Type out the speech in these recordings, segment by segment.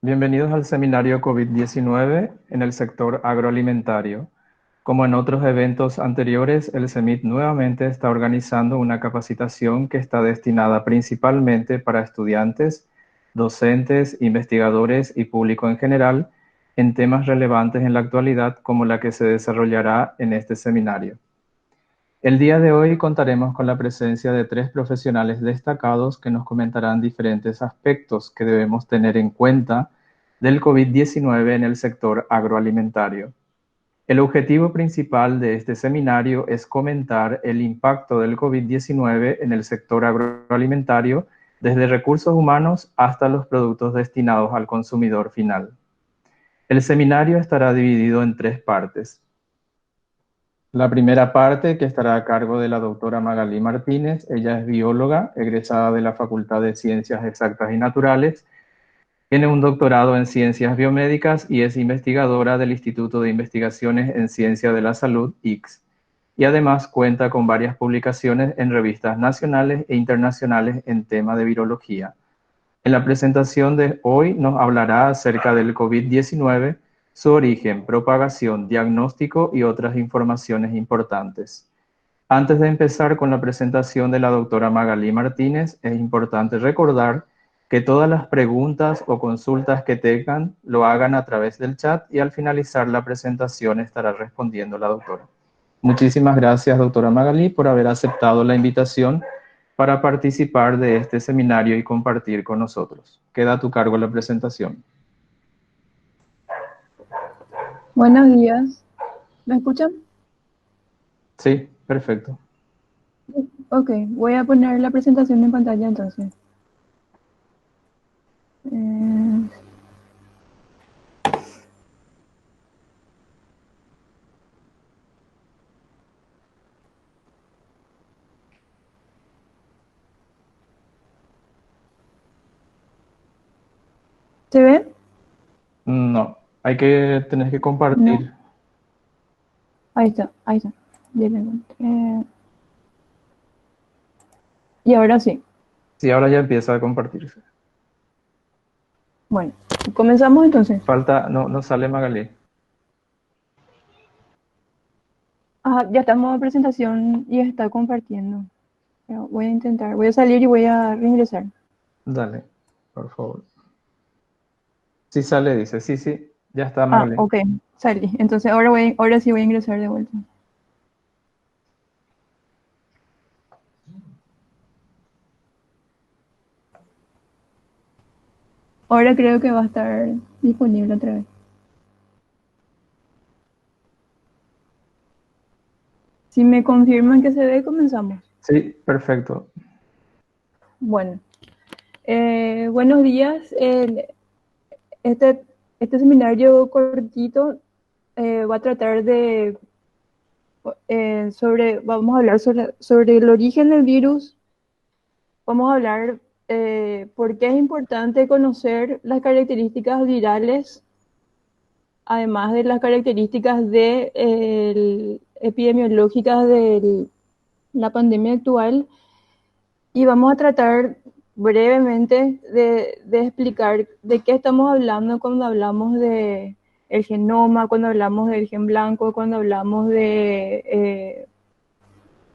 Bienvenidos al seminario COVID-19 en el sector agroalimentario. Como en otros eventos anteriores, el CEMIT nuevamente está organizando una capacitación que está destinada principalmente para estudiantes, docentes, investigadores y público en general en temas relevantes en la actualidad como la que se desarrollará en este seminario. El día de hoy contaremos con la presencia de tres profesionales destacados que nos comentarán diferentes aspectos que debemos tener en cuenta del COVID-19 en el sector agroalimentario. El objetivo principal de este seminario es comentar el impacto del COVID-19 en el sector agroalimentario desde recursos humanos hasta los productos destinados al consumidor final. El seminario estará dividido en tres partes. La primera parte, que estará a cargo de la doctora Magalí Martínez. Ella es bióloga, egresada de la Facultad de Ciencias Exactas y Naturales. Tiene un doctorado en Ciencias Biomédicas y es investigadora del Instituto de Investigaciones en Ciencia de la Salud, ICS. Y además cuenta con varias publicaciones en revistas nacionales e internacionales en tema de virología. En la presentación de hoy nos hablará acerca del COVID-19, su origen, propagación, diagnóstico y otras informaciones importantes. Antes de empezar con la presentación de la doctora Magalí Martínez, es importante recordar que todas las preguntas o consultas que tengan lo hagan a través del chat y al finalizar la presentación estará respondiendo la doctora. Muchísimas gracias, doctora Magalí, por haber aceptado la invitación para participar de este seminario y compartir con nosotros. Queda a tu cargo la presentación. Buenos días. ¿Me escuchan? Sí, perfecto. Ok, voy a poner la presentación en pantalla entonces. Eh, ¿Se ve? No, tenés que No. compartir. Ahí está, ahí está. Ya lo encontré. Y ahora sí. Sí, ahora ya empieza a compartirse. Bueno, comenzamos entonces. Falta, no, no sale Magalí. Ajá, ya estamos en presentación y está compartiendo. Pero voy a intentar, voy a salir y voy a reingresar. Dale, por favor. Sí sale, dice. Sí, sí, ya está Ah, Magalí. ok, salí. Entonces ahora sí voy a ingresar de vuelta. Ahora creo que va a estar disponible otra vez. Si me confirman que se ve, comenzamos. Sí, perfecto. Bueno, buenos días. Este, este seminario cortito va a tratar de, vamos a hablar sobre el origen del virus, vamos a hablar por qué es importante conocer las características virales, además de las características epidemiológicas de la pandemia actual, y vamos a tratar brevemente de explicar de qué estamos hablando cuando hablamos de el genoma, cuando hablamos del gen blanco, cuando hablamos de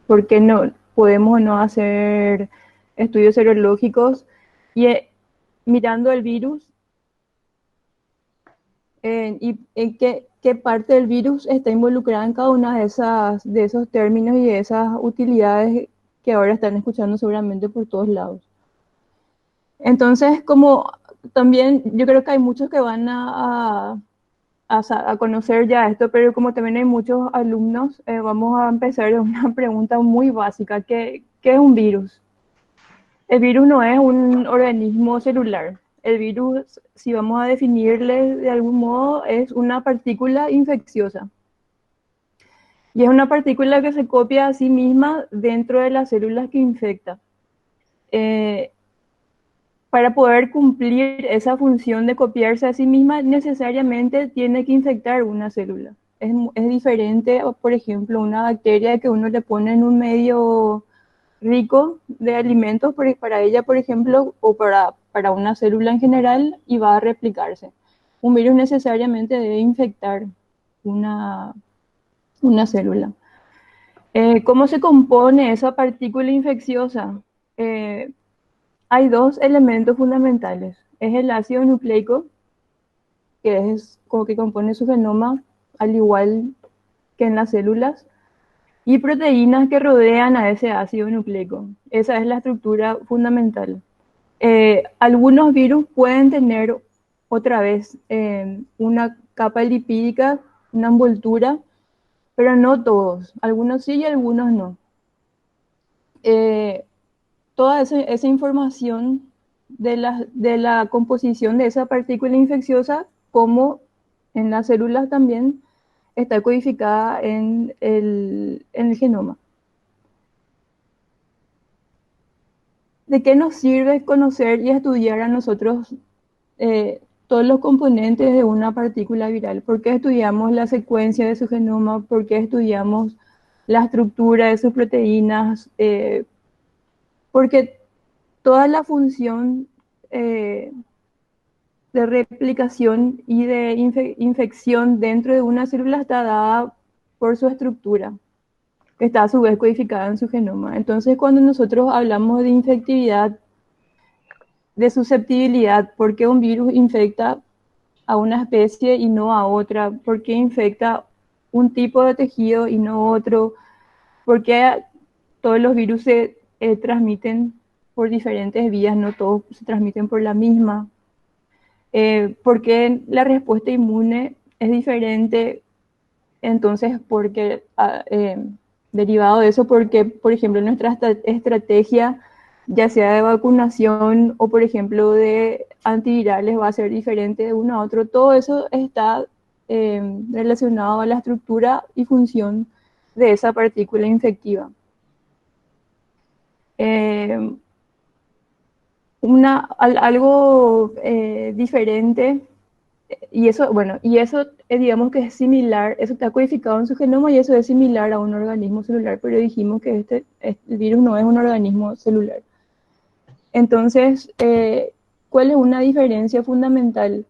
por qué no podemos o no hacer estudios serológicos y mirando el virus y en qué parte del virus está involucrada en cada una de esos términos y de esas utilidades que ahora están escuchando seguramente por todos lados. Entonces, como también yo creo que hay muchos que van a conocer ya esto, pero como también hay muchos alumnos, vamos a empezar de una pregunta muy básica. ¿Qué es un virus? El virus no es un organismo celular. El virus, si vamos a definirle de algún modo, es una partícula infecciosa. Y es una partícula que se copia a sí misma dentro de las células que infecta. Eh, para poder cumplir esa función de copiarse a sí misma, necesariamente tiene que infectar una célula. Es diferente, por ejemplo, una bacteria que uno le pone en un medio rico de alimentos para ella, por ejemplo, o para una célula en general y va a replicarse. Un virus necesariamente debe infectar una, una célula. ¿Cómo se compone esa partícula infecciosa? Eh, Hay dos elementos fundamentales. Es el ácido nucleico, que es como que compone su genoma, al igual que en las células, y proteínas que rodean a ese ácido nucleico. Esa es la estructura fundamental. Algunos virus pueden tener otra vez una capa lipídica, una envoltura, pero no todos. Algunos sí y algunos no. Eh, Toda esa información de la composición de esa partícula infecciosa, como en las células también, está codificada en el genoma. ¿De qué nos sirve conocer y estudiar a nosotros todos los componentes de una partícula viral? ¿Por qué estudiamos la secuencia de su genoma? ¿Por qué estudiamos la estructura de sus proteínas? Porque toda la función eh, de replicación y de infección dentro de una célula está dada por su estructura, que está a su vez codificada en su genoma. Entonces, cuando nosotros hablamos de infectividad, de susceptibilidad, ¿por qué un virus infecta a una especie y no a otra? ¿Por qué infecta un tipo de tejido y no otro? ¿Por qué todos los virus se transmiten por diferentes vías, no todos se transmiten por la misma? ¿Por qué la respuesta inmune es diferente? Entonces, porque derivado de eso, porque, por ejemplo, nuestra estrategia, ya sea de vacunación o, por ejemplo, de antivirales, va a ser diferente de uno a otro. Todo eso está relacionado a la estructura y función de esa partícula infectiva. Eh, Algo diferente, y eso, bueno, y eso digamos que es similar, eso está codificado en su genoma y eso es similar a un organismo celular, pero dijimos que el virus no es un organismo celular. Entonces, ¿cuál es una diferencia fundamental?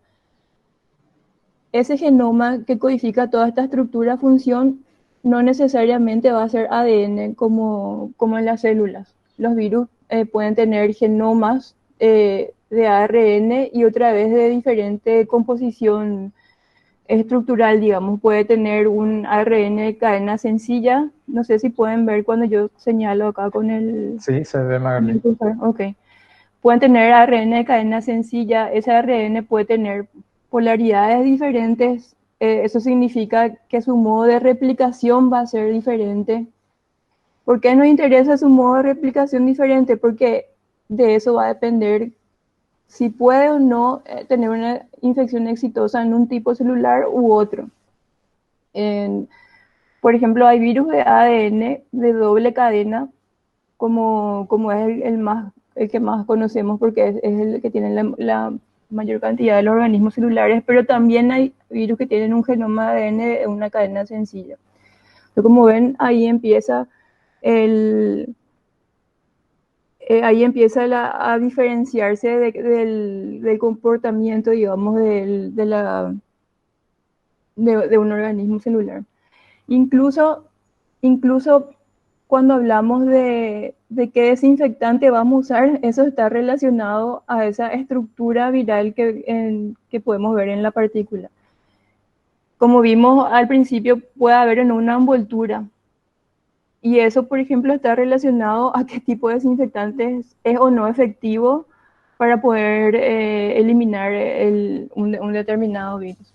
Ese genoma que codifica toda esta estructura, función, no necesariamente va a ser ADN como en las células. Los virus pueden tener genomas de ARN y otra vez de diferente composición estructural, digamos. Puede tener un ARN de cadena sencilla. No sé si pueden ver cuando yo señalo acá con Sí, se ve, con el Magali. cursor. Ok. Pueden tener ARN de cadena sencilla. Ese ARN puede tener polaridades diferentes. Eso significa que su modo de replicación va a ser diferente. ¿Por qué nos interesa su modo de replicación diferente? Porque de eso va a depender si puede o no tener una infección exitosa en un tipo celular u otro. Por ejemplo, hay virus de ADN de doble cadena, como es el que más conocemos porque es el que tiene la mayor cantidad de los organismos celulares, pero también hay virus que tienen un genoma de ADN de una cadena sencilla. Entonces, como ven, el, ahí empieza a diferenciarse del comportamiento, digamos, de un organismo celular. Incluso, incluso cuando hablamos de qué desinfectante vamos a usar, eso está relacionado a esa estructura viral que podemos ver en la partícula. Como vimos al principio, puede haber en una envoltura. Y eso, por ejemplo, está relacionado a qué tipo de desinfectante es o no efectivo para poder eliminar un determinado virus.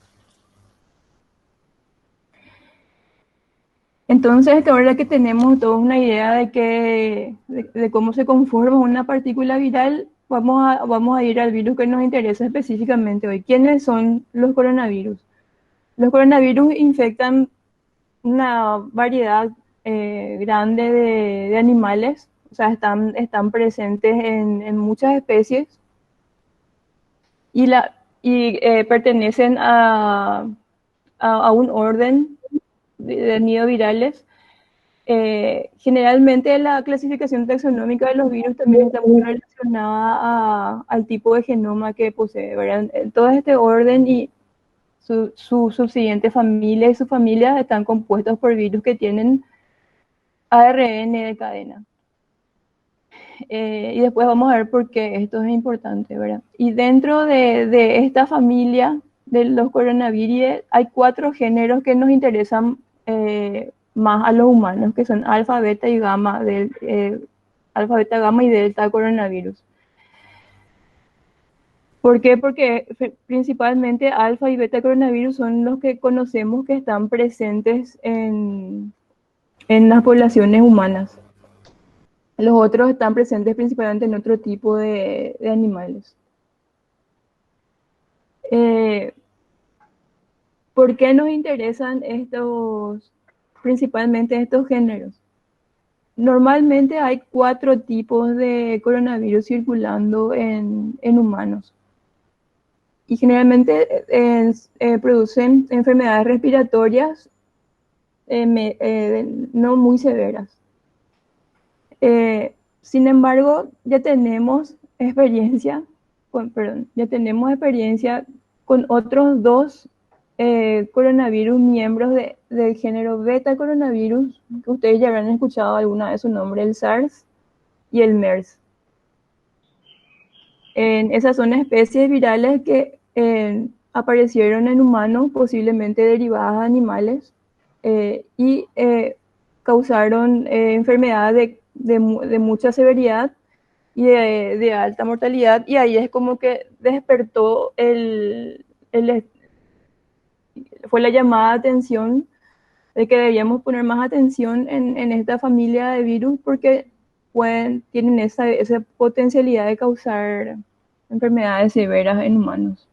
Entonces, ahora que tenemos toda una idea de cómo se conforma una partícula viral, vamos a ir al virus que nos interesa específicamente hoy. ¿Quiénes son los coronavirus? Los coronavirus infectan una variedad grande de animales, o sea, están presentes en muchas especies y pertenecen a un orden de nidovirales. Generalmente la clasificación taxonómica de los virus también está muy relacionada al tipo de genoma que posee, ¿verdad? Todo este orden y su subsiguiente familia y sus familias están compuestos por virus que tienen ARN de cadena. Y después vamos a ver por qué esto es importante, ¿verdad? Y dentro de esta familia de los coronavirus hay 4 géneros que nos interesan más a los humanos, que son alfa, beta y gamma, alfa, beta, gamma y delta coronavirus. ¿Por qué? Porque principalmente alfa y beta coronavirus son los que conocemos que están presentes en las poblaciones humanas. Los otros están presentes principalmente en otro tipo de animales. ¿Por qué nos interesan principalmente estos géneros? Normalmente hay 4 tipos de coronavirus circulando en humanos. Y generalmente producen enfermedades respiratorias no muy severas. Sin embargo, ya tenemos experiencia con otros 2 coronavirus miembros del género beta coronavirus, que ustedes ya habrán escuchado alguna vez su nombre, el SARS y el MERS. Esas son especies virales que aparecieron en humanos, posiblemente derivadas de animales, y causaron enfermedades de mucha severidad y de alta mortalidad, y ahí es como que despertó fue la llamada de atención de que debíamos poner más atención en esta familia de virus porque tienen esa potencialidad de causar enfermedades severas en humanos.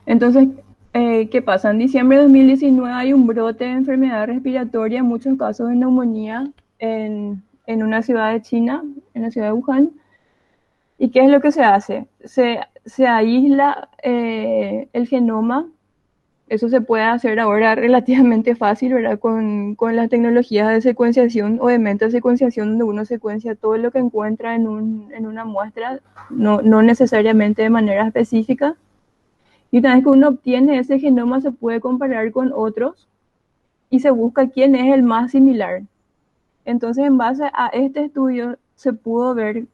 Entonces, ¿qué pasa? En diciembre de 2019 hay un brote de enfermedad respiratoria, en muchos casos de neumonía, en una ciudad de China, en la ciudad de Wuhan. ¿Y qué es lo que se hace? Se aísla el genoma. Eso se puede hacer ahora relativamente fácil, ¿verdad? Con las tecnologías de secuenciación o de metasecuenciación, donde uno secuencia todo lo que encuentra en una muestra, no necesariamente de manera específica. Y una vez que uno obtiene ese genoma, se puede comparar con otros y se busca quién es el más similar. Entonces, en base a este estudio, se pudo ver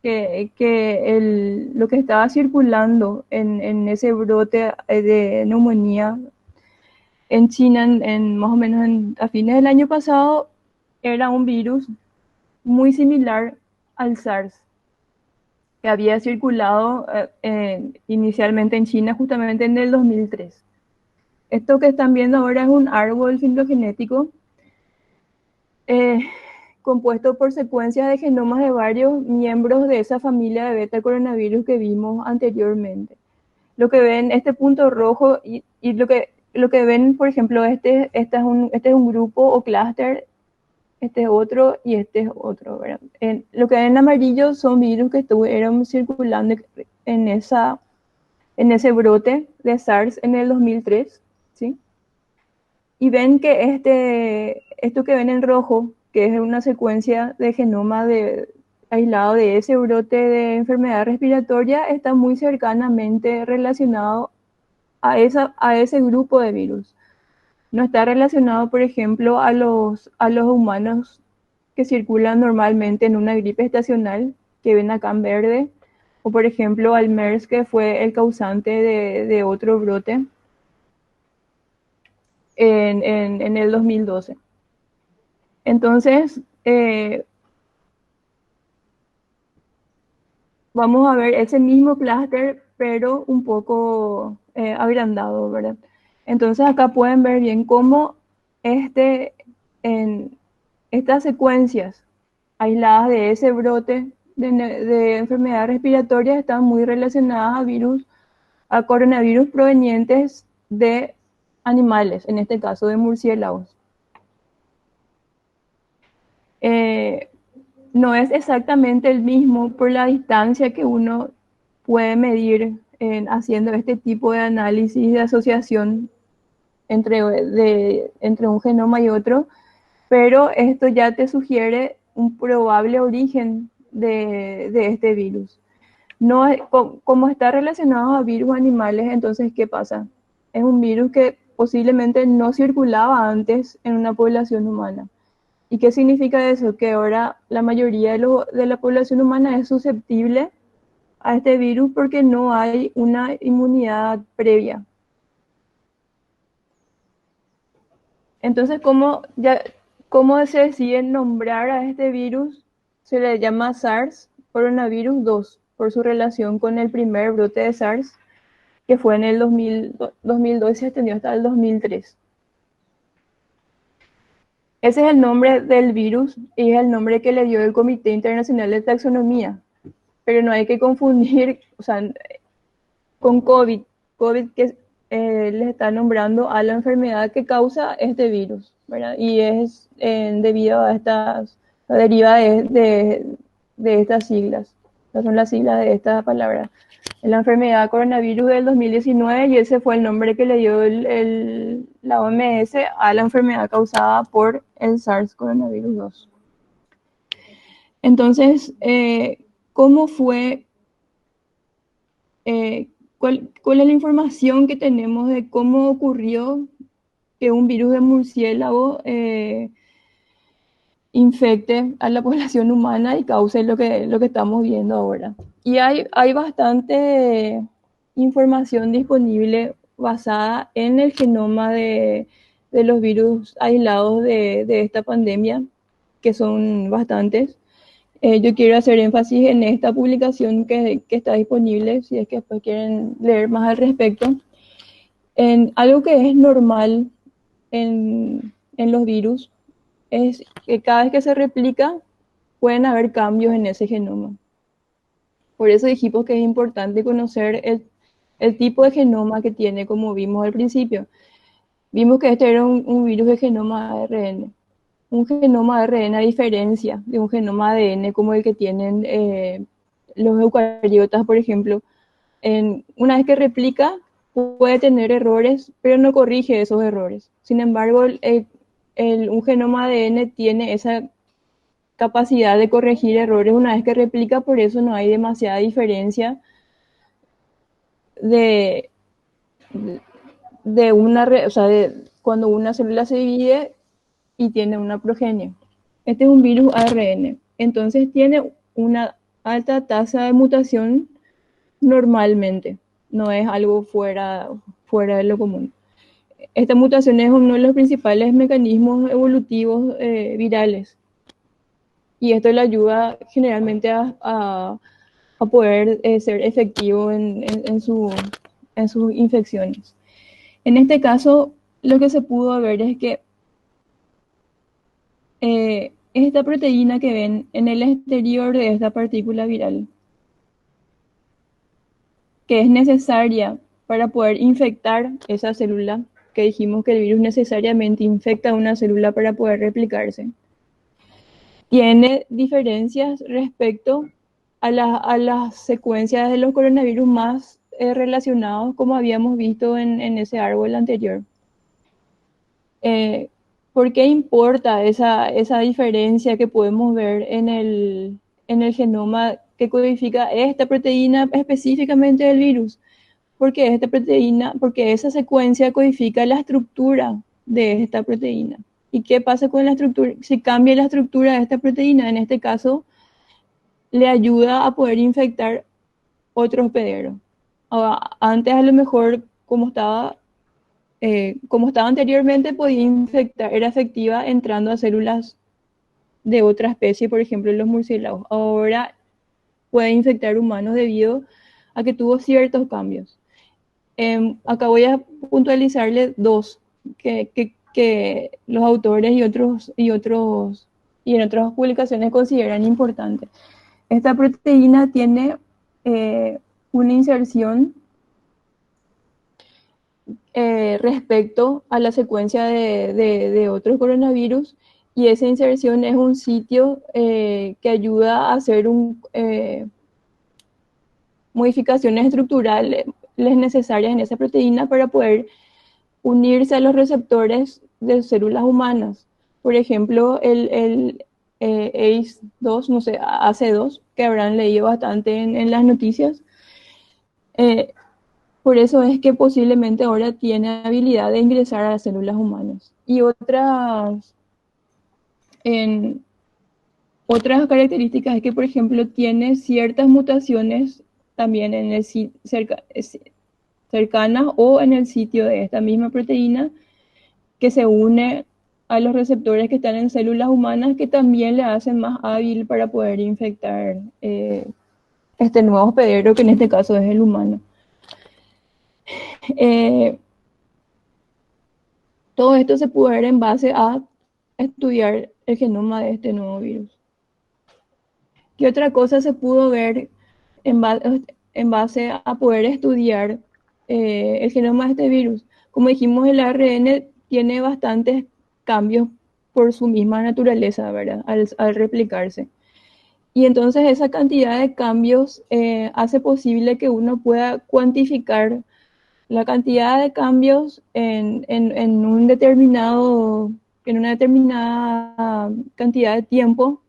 que lo que estaba circulando en ese brote de neumonía en China, más o menos a fines del año pasado, era un virus muy similar al SARS, que había circulado inicialmente en China justamente en el 2003. Esto que están viendo ahora es un árbol filogenético compuesto por secuencias de genomas de varios miembros de esa familia de beta coronavirus que vimos anteriormente. Lo que ven, este punto rojo y lo que ven, por ejemplo, este es un grupo o clúster, este es otro y este es otro, ¿verdad? Lo que ven en amarillo son virus que estuvieron circulando en ese brote de SARS en el 2003, ¿sí? Y ven que esto que ven en rojo, que es una secuencia de genoma aislado de ese brote de enfermedad respiratoria, está muy cercanamente relacionado a ese grupo de virus. No está relacionado, por ejemplo, a los humanos que circulan normalmente en una gripe estacional, que ven acá en verde, o por ejemplo al MERS, que fue el causante de otro brote en el 2012. Entonces, vamos a ver ese mismo clúster, pero un poco agrandado, ¿verdad? Entonces acá pueden ver bien cómo en estas secuencias aisladas de ese brote de enfermedades respiratorias están muy relacionadas a coronavirus provenientes de animales, en este caso de murciélagos. No es exactamente el mismo por la distancia que uno puede medir haciendo este tipo de análisis de asociación entre un genoma y otro, pero esto ya te sugiere un probable origen de este virus. No, como está relacionado a virus animales, entonces, ¿qué pasa? Es un virus que posiblemente no circulaba antes en una población humana. ¿Y qué significa eso? Que ahora la mayoría de la población humana es susceptible a este virus porque no hay una inmunidad previa. Entonces, ¿cómo se decide nombrar a este virus? Se le llama SARS coronavirus 2 por su relación con el primer brote de SARS, que fue en el 2002 y se extendió hasta el 2003. Ese es el nombre del virus y es el nombre que le dio el Comité Internacional de Taxonomía. Pero no hay que confundir, o sea, con COVID. COVID que le está nombrando a la enfermedad que causa este virus, ¿verdad? Y es debido a deriva de estas siglas. Estas son las siglas de esta palabra. La enfermedad coronavirus del 2019 y ese fue el nombre que le dio la OMS a la enfermedad causada por el SARS coronavirus 2. Entonces, ¿cómo fue? ¿Cuál es la información que tenemos de cómo ocurrió que un virus de murciélago infecte a la población humana y cause lo que estamos viendo ahora? Y hay bastante información disponible basada en el genoma de los virus aislados de esta pandemia, que son bastantes. Yo quiero hacer énfasis en esta publicación que está disponible, si es que después quieren leer más al respecto, en algo que es normal en los virus, es que cada vez que se replica pueden haber cambios en ese genoma. Por eso dijimos que es importante conocer el tipo de genoma que tiene, como vimos al principio. Vimos que este era un virus de genoma ARN. Un genoma ARN, a diferencia de un genoma ADN como el que tienen los eucariotas, por ejemplo, una vez que replica puede tener errores, pero no corrige esos errores. Sin embargo, un genoma ADN tiene esa capacidad de corregir errores una vez que replica, por eso no hay demasiada diferencia de cuando una célula se divide y tiene una progenie. Este es un virus ARN, entonces tiene una alta tasa de mutación normalmente, no es algo fuera de lo común. Esta mutación es uno de los principales mecanismos evolutivos virales y esto le ayuda generalmente a poder ser efectivo en sus infecciones. En este caso, lo que se pudo ver es que esta proteína que ven en el exterior de esta partícula viral, que es necesaria para poder infectar esa célula, que dijimos que el virus necesariamente infecta una célula para poder replicarse, tiene diferencias respecto a las secuencias de los coronavirus más relacionados, como habíamos visto en ese árbol anterior. ¿Por qué importa esa diferencia que podemos ver en el genoma que codifica esta proteína específicamente del virus? Porque esa secuencia codifica la estructura de esta proteína. ¿Y qué pasa con la estructura? Si cambia la estructura de esta proteína, en este caso, le ayuda a poder infectar otro hospedero. Ahora, antes a lo mejor, como estaba anteriormente, podía infectar, era efectiva entrando a células de otra especie, por ejemplo los murciélagos. Ahora puede infectar humanos debido a que tuvo ciertos cambios. Acá voy a puntualizarle dos que los autores y en otras publicaciones consideran importantes. Esta proteína tiene una inserción respecto a la secuencia de otros coronavirus, y esa inserción es un sitio que ayuda a hacer modificaciones estructurales necesarias en esa proteína para poder unirse a los receptores de células humanas. Por ejemplo, ACE2, no sé, AC2, que habrán leído bastante en las noticias. Por eso es que posiblemente ahora tiene habilidad de ingresar a las células humanas. Y en, otras características es que, por ejemplo, tiene ciertas mutaciones también en el cercanas o en el sitio de esta misma proteína que se une a los receptores que están en células humanas que también le hacen más hábil para poder infectar este nuevo hospedero, que en este caso es el humano. Eh, Todo esto se pudo ver en base a estudiar el genoma de este nuevo virus. ¿Qué otra cosa se pudo ver en base a poder estudiar el genoma de este virus? Como dijimos, el ARN tiene bastantes cambios por su misma naturaleza, ¿verdad? Al replicarse. Y entonces esa cantidad de cambios hace posible que uno pueda cuantificar la cantidad de cambios en una determinada cantidad de tiempo,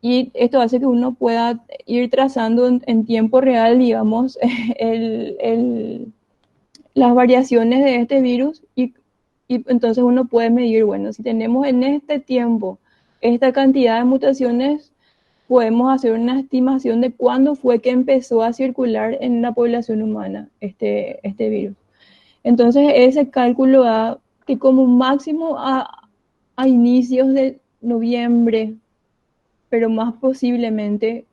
y esto hace que uno pueda ir trazando en tiempo real, digamos, las variaciones de este virus, y entonces uno puede medir, bueno, si tenemos en este tiempo esta cantidad de mutaciones, podemos hacer una estimación de cuándo fue que empezó a circular en la población humana este virus. Entonces, ese cálculo da que como máximo a inicios de noviembre, pero más posiblemente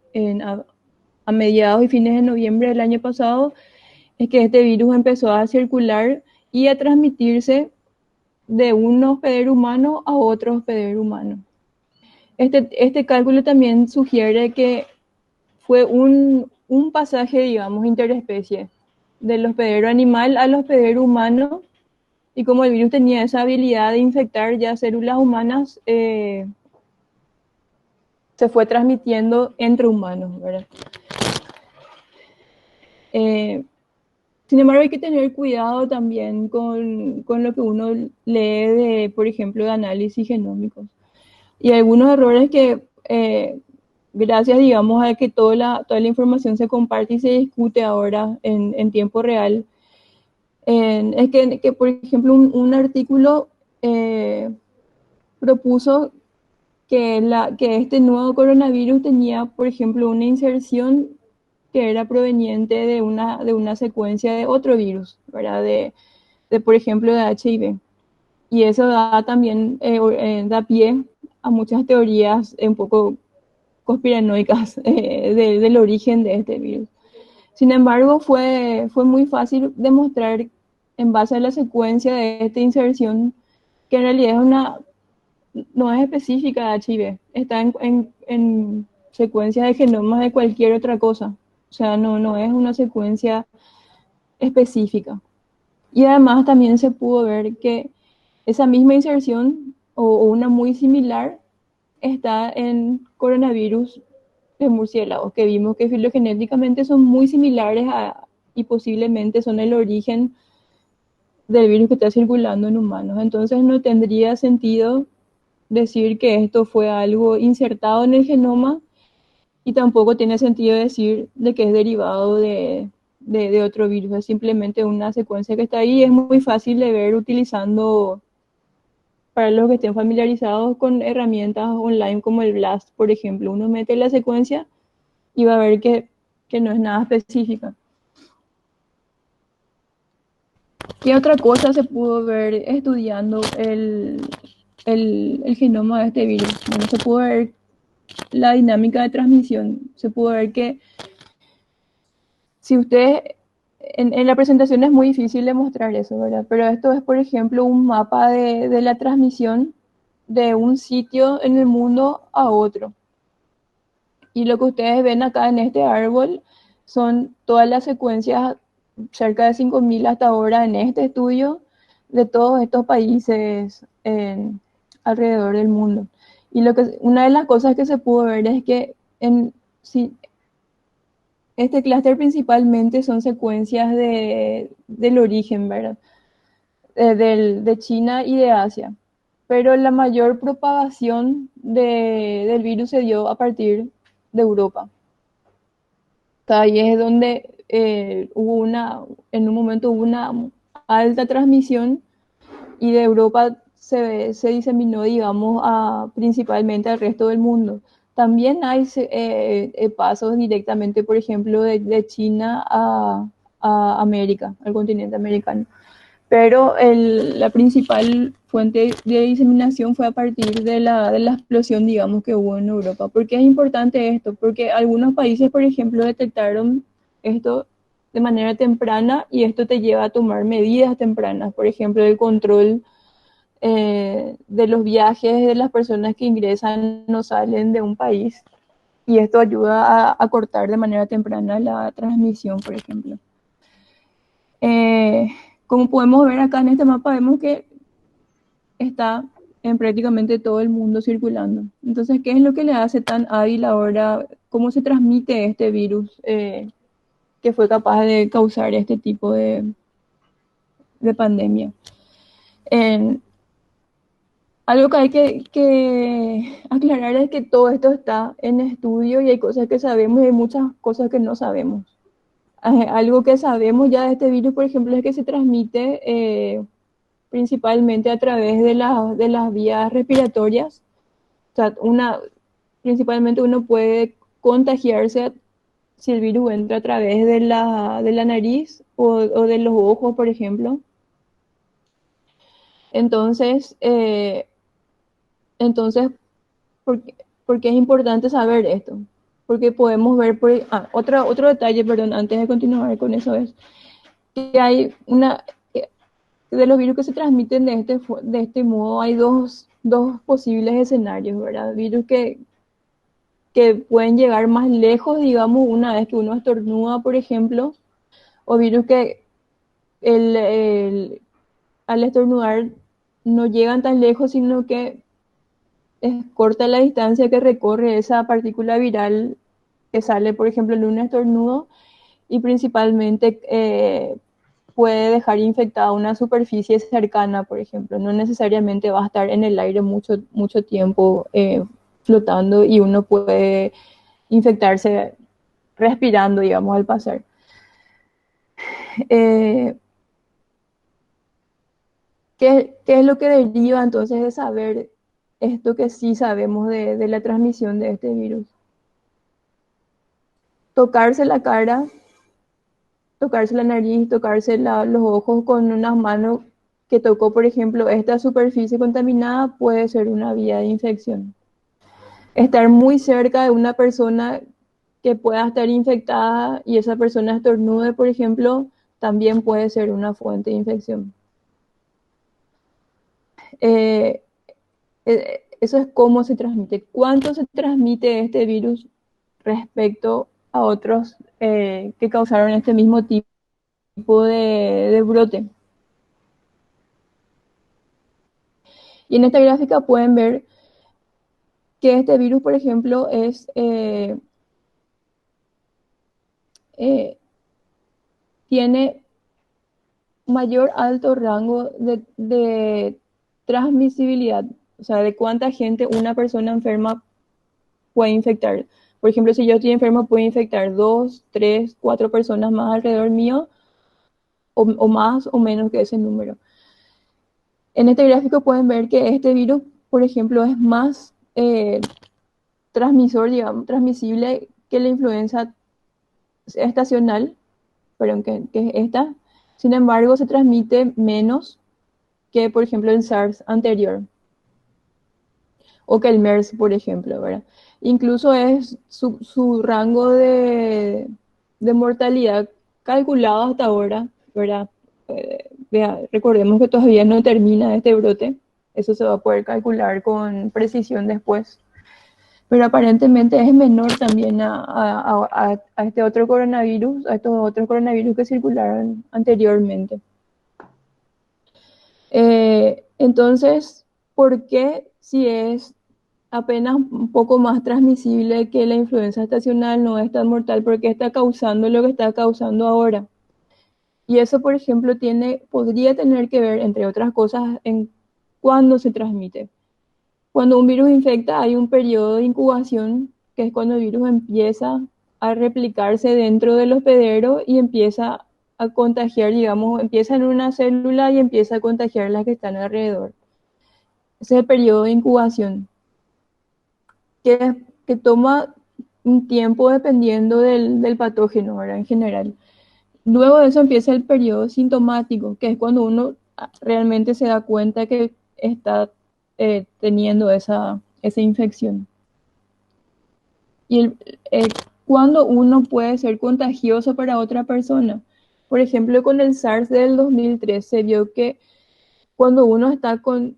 a mediados y fines de noviembre del año pasado, es que este virus empezó a circular y a transmitirse de un hospedero humano a otro hospedero humano. Este cálculo también sugiere que fue un pasaje, digamos, interespecie, del hospedero animal al hospedero humano, y como el virus tenía esa habilidad de infectar ya células humanas, se fue transmitiendo entre humanos, ¿verdad? Eh, Sin embargo, hay que tener cuidado también con lo que uno lee de, por ejemplo, de análisis genómicos. Y algunos errores que, gracias, digamos, a que toda la información se comparte y se discute ahora en tiempo real, es que, por ejemplo, un artículo propuso que este nuevo coronavirus tenía, por ejemplo, una inserción que era proveniente de una secuencia de otro virus, ¿verdad? Por ejemplo, de HIV. Y eso da también, da pie a muchas teorías un poco conspiranoicas del origen de este virus. Sin embargo, fue muy fácil demostrar en base a la secuencia de esta inserción que en realidad no es específica de HIV, está en secuencias de genomas de cualquier otra cosa. O sea, no es una secuencia específica. Y además también se pudo ver que esa misma inserción o una muy similar está en coronavirus de murciélagos, que vimos que filogenéticamente son muy similares y posiblemente son el origen del virus que está circulando en humanos. Entonces no tendría sentido decir que esto fue algo insertado en el genoma, y tampoco tiene sentido decir de que es derivado de otro virus. Es simplemente una secuencia que está ahí. Es muy fácil de ver utilizando, para los que estén familiarizados con herramientas online como el BLAST, por ejemplo. Uno mete la secuencia y va a ver que no es nada específica. ¿Qué otra cosa se pudo ver estudiando el genoma de este virus? Bueno, se pudo ver la dinámica de transmisión. Se pudo ver que si usted, en la presentación es muy difícil de mostrar eso, ¿verdad? Pero esto es, por ejemplo, un mapa de la transmisión de un sitio en el mundo a otro. Y lo que ustedes ven acá en este árbol son todas las secuencias, cerca de 5.000 hasta ahora en este estudio, de todos estos países alrededor del mundo. Y una de las cosas que se pudo ver es que si, este clúster principalmente son secuencias del origen, ¿verdad? de China y de Asia. Pero la mayor propagación del virus se dio a partir de Europa. Ahí es donde en un momento hubo una alta transmisión y de Europa se diseminó, digamos, principalmente al resto del mundo. También hay pasos directamente, por ejemplo, de China a América, al continente americano. Pero la principal fuente de diseminación fue a partir de la explosión, digamos, que hubo en Europa. ¿Por qué es importante esto? Porque algunos países, por ejemplo, detectaron esto de manera temprana y esto te lleva a tomar medidas tempranas, por ejemplo, el control de los viajes de las personas que ingresan o salen de un país y esto ayuda a cortar de manera temprana la transmisión, por ejemplo. Eh, Como podemos ver acá en este mapa, vemos que está en prácticamente todo el mundo circulando. Entonces, ¿qué es lo que le hace tan hábil ahora? ¿Cómo se transmite este virus que fue capaz de causar este tipo de pandemia? En, Algo que hay que aclarar es que todo esto está en estudio y hay cosas que sabemos y hay muchas cosas que no sabemos. Algo que sabemos ya de este virus, por ejemplo, es que se transmite principalmente a través de las vías respiratorias. O sea, principalmente uno puede contagiarse si el virus entra a través de la nariz o de los ojos, por ejemplo. Entonces, entonces ¿por qué es importante saber esto? Porque podemos ver, otro detalle, perdón, antes de continuar con eso es que hay de los virus que se transmiten de este modo, hay dos posibles escenarios, ¿verdad? Virus que pueden llegar más lejos, digamos, una vez que uno estornuda, por ejemplo, o virus que al estornudar no llegan tan lejos, sino que es corta la distancia que recorre esa partícula viral que sale, por ejemplo, en un estornudo y principalmente puede dejar infectada una superficie cercana, por ejemplo. No necesariamente va a estar en el aire mucho, mucho tiempo flotando y uno puede infectarse respirando, digamos, al pasar. Eh, ¿qué es lo que deriva entonces de saber esto que sí sabemos de la transmisión de este virus? Tocarse la cara, tocarse la nariz, tocarse los ojos con unas manos que tocó, por ejemplo, esta superficie contaminada puede ser una vía de infección. Estar muy cerca de una persona que pueda estar infectada y esa persona estornude, por ejemplo, también puede ser una fuente de infección. Eh, Eso es cómo se transmite. ¿Cuánto se transmite este virus respecto a otros que causaron este mismo tipo de brote? Y en esta gráfica pueden ver que este virus, por ejemplo, tiene mayor alto rango de transmisibilidad, o sea, de cuánta gente una persona enferma puede infectar. Por ejemplo, si yo estoy enfermo, puedo infectar 2, 3, 4 personas más alrededor mío, o más o menos que ese número. En este gráfico pueden ver que este virus, por ejemplo, es más transmisor, digamos, transmisible que la influenza estacional, pero que es esta. Sin embargo, se transmite menos que, por ejemplo, el SARS anterior o que el MERS, por ejemplo, ¿verdad? Incluso es su rango de mortalidad calculado hasta ahora, ¿verdad? Recordemos que todavía no termina este brote, eso se va a poder calcular con precisión después, pero aparentemente es menor también a este otro coronavirus, a estos otros coronavirus que circularon anteriormente. Entonces, ¿por qué si es apenas un poco más transmisible que la influenza estacional no es tan mortal? ¿Por qué está causando lo que está causando ahora? Y eso, por ejemplo, podría tener que ver, entre otras cosas, en cuándo se transmite. Cuando un virus infecta, hay un periodo de incubación, que es cuando el virus empieza a replicarse dentro del hospedero y empieza a contagiar, digamos, empieza en una célula y empieza a contagiar las que están alrededor. Ese es el periodo de incubación, que toma un tiempo dependiendo del patógeno, ¿verdad? En general. Luego de eso empieza el periodo sintomático, que es cuando uno realmente se da cuenta que está teniendo esa infección. Y eh, cuando uno puede ser contagioso para otra persona. Por ejemplo, con el SARS del 2003 se vio que cuando uno está con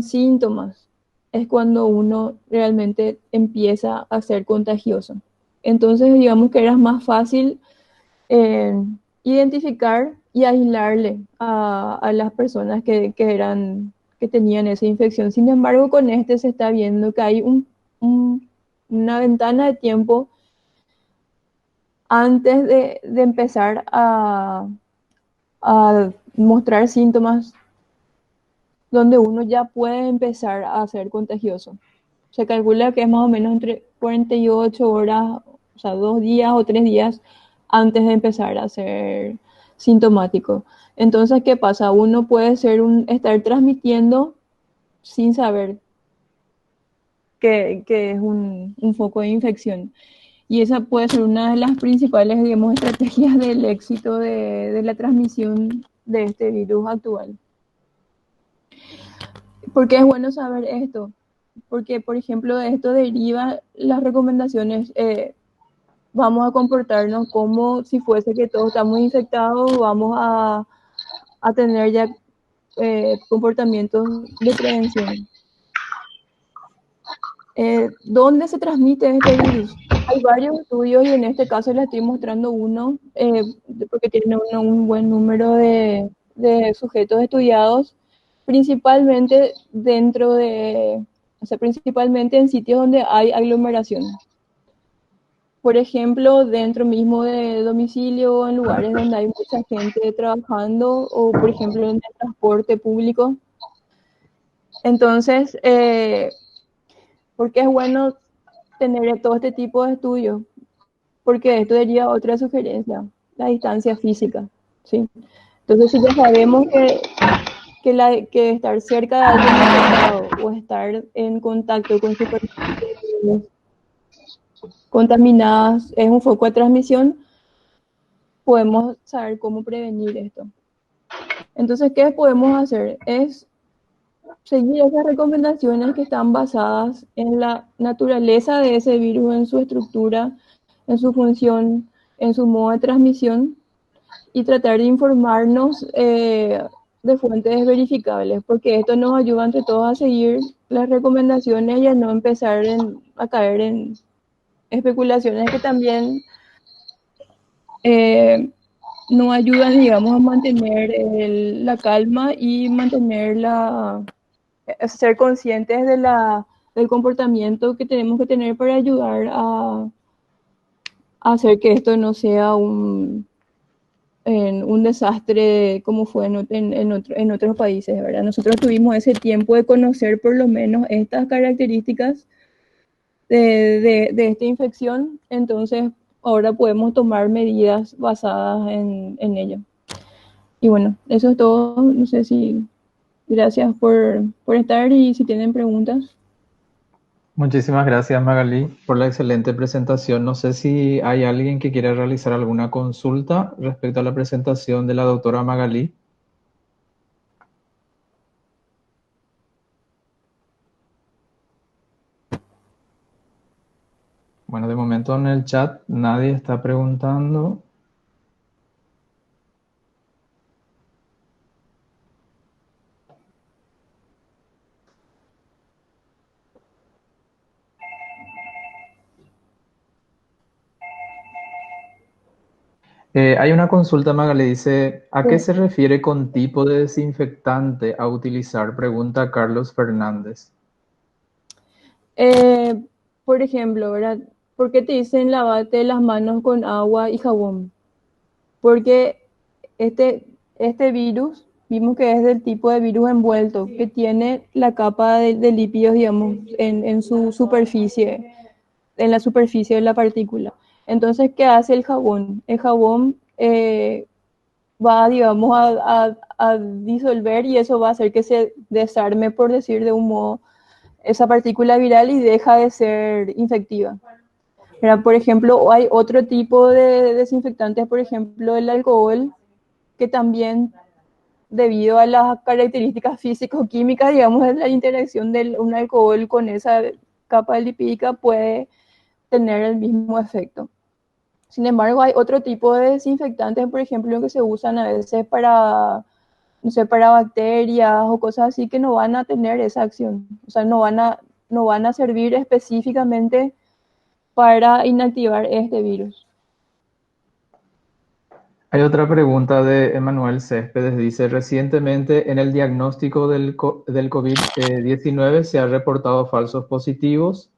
síntomas es cuando uno realmente empieza a ser contagioso. Entonces, digamos que era más fácil eh, identificar y aislarle a las personas que tenían esa infección. Sin embargo, con este se está viendo que hay una ventana de tiempo antes de empezar a mostrar síntomas donde uno ya puede empezar a ser contagioso. Se calcula que es más o menos entre 48 horas, o sea, 2 días o 3 días antes de empezar a ser sintomático. Entonces, ¿qué pasa? Uno puede estar transmitiendo sin saber que es un foco de infección. Y esa puede ser una de las principales, digamos, estrategias del éxito de la transmisión de este virus actual. ¿Por qué es bueno saber esto? Porque, por ejemplo, de esto deriva las recomendaciones. Vamos a comportarnos como si fuese que todos estamos infectados, vamos a tener ya comportamientos de prevención. ¿Dónde se transmite este virus? Hay varios estudios y en este caso les estoy mostrando uno porque tiene un buen número de sujetos estudiados, principalmente o sea, principalmente en sitios donde hay aglomeración. Por ejemplo, dentro mismo de domicilio, en lugares donde hay mucha gente trabajando o, por ejemplo, en el transporte público. Entonces, ¿por qué es bueno tener todo este tipo de estudios? Porque esto sería otra sugerencia, la distancia física, ¿sí? Entonces, si ya sabemos que estar cerca de alguien infectado o estar en contacto con superficies contaminadas es un foco de transmisión, podemos saber cómo prevenir esto. Entonces, ¿qué podemos hacer? Es seguir esas recomendaciones que están basadas en la naturaleza de ese virus, en su estructura, en su función, en su modo de transmisión y tratar de informarnos de fuentes verificables, porque esto nos ayuda entre todos a seguir las recomendaciones y a no empezar a caer en especulaciones que también eh, no ayudan, digamos, a mantener la calma y ser conscientes del comportamiento que tenemos que tener para ayudar a hacer que esto no sea un desastre como fue en otros países, ¿verdad? Nosotros tuvimos ese tiempo de conocer por lo menos estas características de esta infección, entonces ahora podemos tomar medidas basadas en ello. Y bueno, eso es todo. No sé si gracias por estar y si tienen preguntas. Muchísimas gracias, Magalí, por la excelente presentación. No sé si hay alguien que quiera realizar alguna consulta respecto a la presentación de la doctora Magalí. Bueno, de momento en el chat nadie está preguntando. Hay una consulta, Magalí, dice, ¿a qué se refiere con tipo de desinfectante a utilizar? Pregunta Carlos Fernández. Eh, por ejemplo, ¿verdad? ¿Por qué te dicen lavarte las manos con agua y jabón? Porque este virus, vimos que es del tipo de virus envuelto, que tiene la capa de lípidos, digamos, en su superficie, en la superficie de la partícula. Entonces, ¿qué hace el jabón? El jabón va, digamos, a disolver y eso va a hacer que se desarme, por decir de un modo, esa partícula viral y deja de ser infectiva. Pero, por ejemplo, hay otro tipo de desinfectantes, por ejemplo, el alcohol, que también debido a las características físico-químicas, digamos, de la interacción de un alcohol con esa capa lipídica puede tener el mismo efecto. Sin embargo, hay otro tipo de desinfectantes, por ejemplo, que se usan a veces para, no sé, para bacterias o cosas así que no van a tener esa acción. O sea, no van a servir específicamente para inactivar este virus. Hay otra pregunta de Emanuel Céspedes. Dice, recientemente en el diagnóstico del COVID-19 se han reportado falsos positivos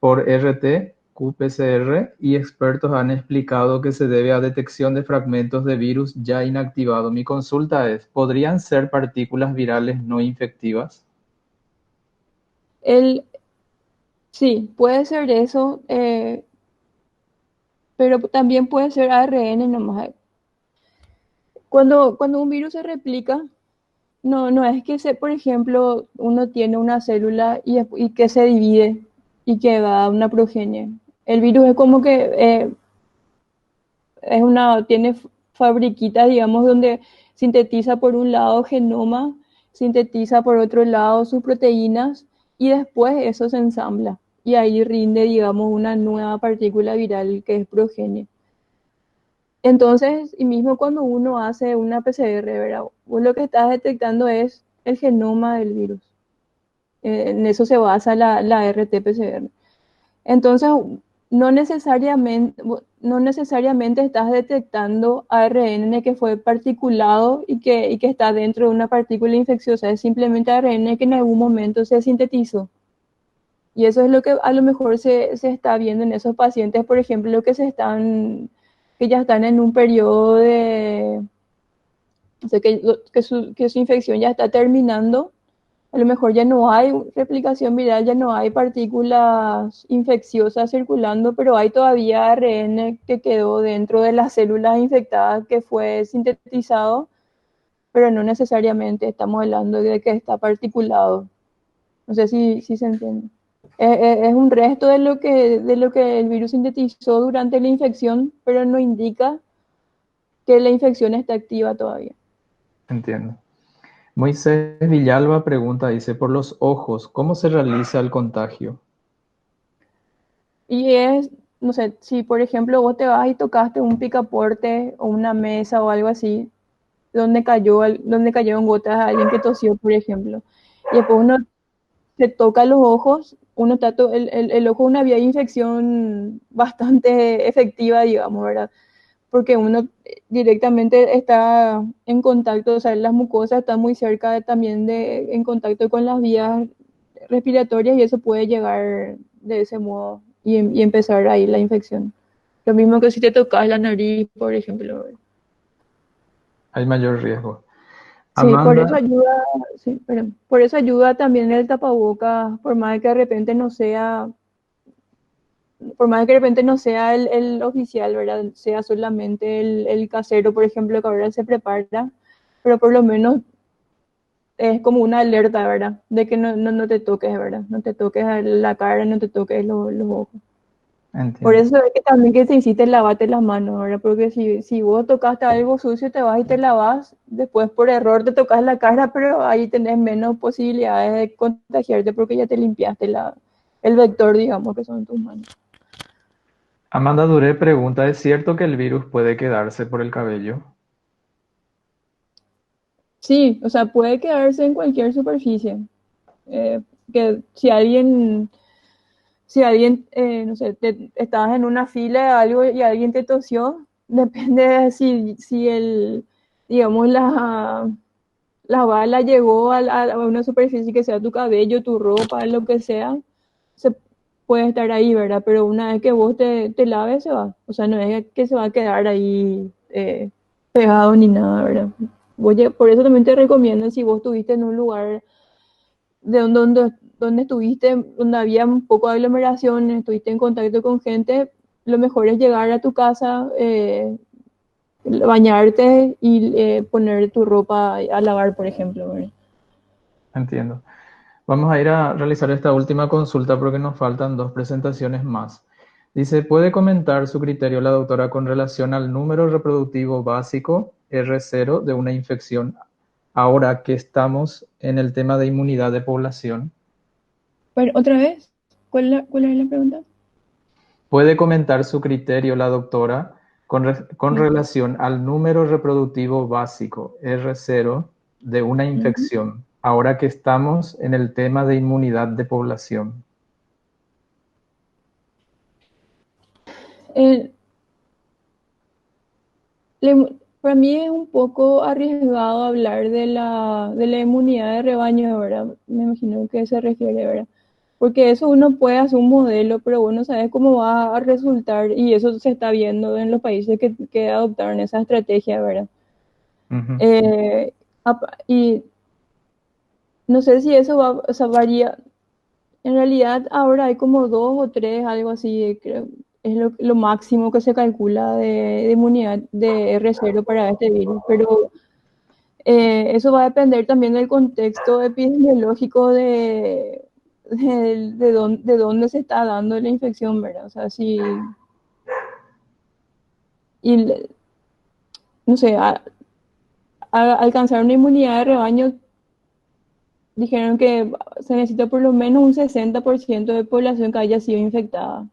por RT, qPCR, y expertos han explicado que se debe a detección de fragmentos de virus ya inactivado. Mi consulta es, ¿podrían ser partículas virales no infectivas? El, sí, puede ser eso, pero también puede ser ARN nomás. Cuando un virus se replica, no es que por ejemplo, uno tiene una célula y que se divide y que da una progenie. El virus es como que tiene fabriquitas, digamos, donde sintetiza por un lado genoma, sintetiza por otro lado sus proteínas y después eso se ensambla y ahí rinde, digamos, una nueva partícula viral que es progenie. Entonces, y mismo cuando uno hace una PCR, ¿verdad? Vos lo que estás detectando es el genoma del virus. En eso se basa la RT-PCR. Entonces, no necesariamente estás detectando ARN que fue particulado y que está dentro de una partícula infecciosa, es simplemente ARN que en algún momento se sintetizó. Y eso es lo que a lo mejor se está viendo en esos pacientes, por ejemplo, que ya están en un periodo de, o sea, que su infección ya está terminando. A lo mejor ya no hay replicación viral, ya no hay partículas infecciosas circulando, pero hay todavía ARN que quedó dentro de las células infectadas que fue sintetizado, pero no necesariamente estamos hablando de que está particulado. No sé si se entiende. Es un resto de lo que el virus sintetizó durante la infección, pero no indica que la infección está activa todavía. Entiendo. Moisés Villalba pregunta, dice, por los ojos, ¿cómo se realiza el contagio? Y es, no sé, si por ejemplo vos te vas y tocaste un picaporte o una mesa o algo así, donde cayeron gotas a alguien que tosió, por ejemplo, y después uno se toca los ojos, uno está el ojo es una vía de infección bastante efectiva, digamos, ¿verdad? Porque uno directamente está en contacto, o sea, las mucosas están muy cerca también en contacto con las vías respiratorias y eso puede llegar de ese modo y empezar ahí la infección. Lo mismo que si te tocas la nariz, por ejemplo. Hay mayor riesgo. Sí, por eso Amanda, ayuda, sí, perdón, por eso ayuda también el tapabocas, por más que de repente no sea, por más que de repente no sea el oficial, ¿verdad? Sea solamente el casero, por ejemplo, que ahora se prepara, pero por lo menos es como una alerta, ¿verdad? De que no te toques, ¿verdad? No te toques la cara, no te toques los ojos. Por entiendo. eso es que también que te insiste en lavarte las manos, ¿verdad? Porque si vos tocaste algo sucio, te vas y te lavas, después por error te tocas la cara, pero ahí tenés menos posibilidades de contagiarte porque ya te limpiaste el vector, digamos, que son tus manos. Amanda Duré pregunta, ¿es cierto que el virus puede quedarse por el cabello? Sí, o sea, puede quedarse en cualquier superficie. Eh, que si alguien, no sé, estabas en una fila de algo y alguien te tosió, depende de si digamos, la bala llegó a una superficie que sea tu cabello, tu ropa, lo que sea, se puede estar ahí, ¿verdad? Pero una vez que vos te laves, se va. O sea, no es que se va a quedar ahí. pegado ni nada, ¿verdad? Oye, por eso también te recomiendo, si vos estuviste en un lugar donde estuviste, donde había un poco de aglomeración, estuviste en contacto con gente, lo mejor es llegar a tu casa, bañarte y poner tu ropa a lavar, por ejemplo, ¿verdad? Entiendo. Vamos a ir a realizar esta última consulta porque nos faltan dos presentaciones más. Dice, ¿puede comentar su criterio la doctora con relación al número reproductivo básico R0 de una infección ahora que estamos en el tema de inmunidad de población? Bueno, otra vez, ¿cuál es la pregunta? ¿Puede comentar su criterio la doctora con Sí. relación al número reproductivo básico R0 de una Ujú. infección ahora que estamos en el tema de inmunidad de población? Eh, para mí es un poco arriesgado hablar de la inmunidad de rebaño, ¿verdad? Me imagino que se refiere, ¿verdad? Porque eso uno puede hacer un modelo, pero uno sabe cómo va a resultar y eso se está viendo en los países que adoptaron esa estrategia, ¿verdad? Ujú. Eh, y no sé si eso va, o sea, varía. En realidad ahora hay como dos o tres, algo así, creo, es lo máximo que se calcula de inmunidad de R0 para este virus, pero eso va a depender también del contexto epidemiológico de dónde se está dando la infección, ¿verdad? O sea, si, y, no sé, alcanzar una inmunidad de rebaño, dijeron que se necesita por lo menos un 60% de población que haya sido infectada.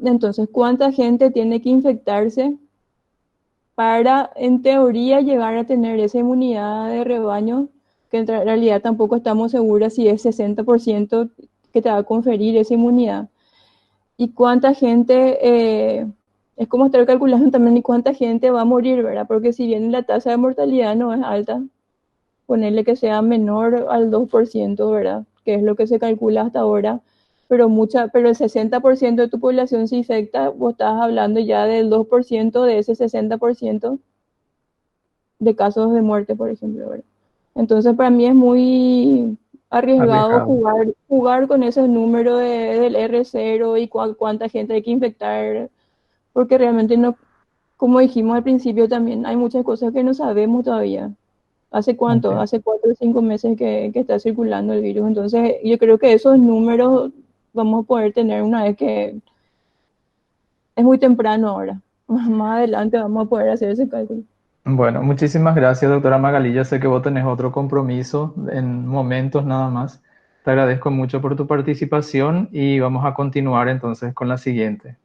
Entonces, ¿cuánta gente tiene que infectarse para, en teoría, llegar a tener esa inmunidad de rebaño? Que en realidad tampoco estamos seguras si es 60% que te va a conferir esa inmunidad. Y cuánta gente, es como estar calculando también y cuánta gente va a morir, ¿verdad? Porque si bien la tasa de mortalidad no es alta, ponerle que sea menor al 2%, ¿verdad? Que es lo que se calcula hasta ahora, pero el 60% de tu población se infecta, vos estás hablando ya del 2% de ese 60% de casos de muerte, por ejemplo, ¿verdad? Entonces, para mí es muy arriesgado Arriesgado. jugar con esos números del R0 y cuánta gente hay que infectar, porque realmente no, como dijimos al principio también, hay muchas cosas que no sabemos todavía. ¿Hace cuánto? Entiendo. Hace 4 o 5 meses que está circulando el virus. Entonces, yo creo que esos números vamos a poder tener una vez que es muy temprano ahora. Más adelante vamos a poder hacer ese cálculo. Bueno, muchísimas gracias, doctora Magalí. Yo sé que vos tenés otro compromiso en momentos nada más. Te agradezco mucho por tu participación y vamos a continuar entonces con la siguiente.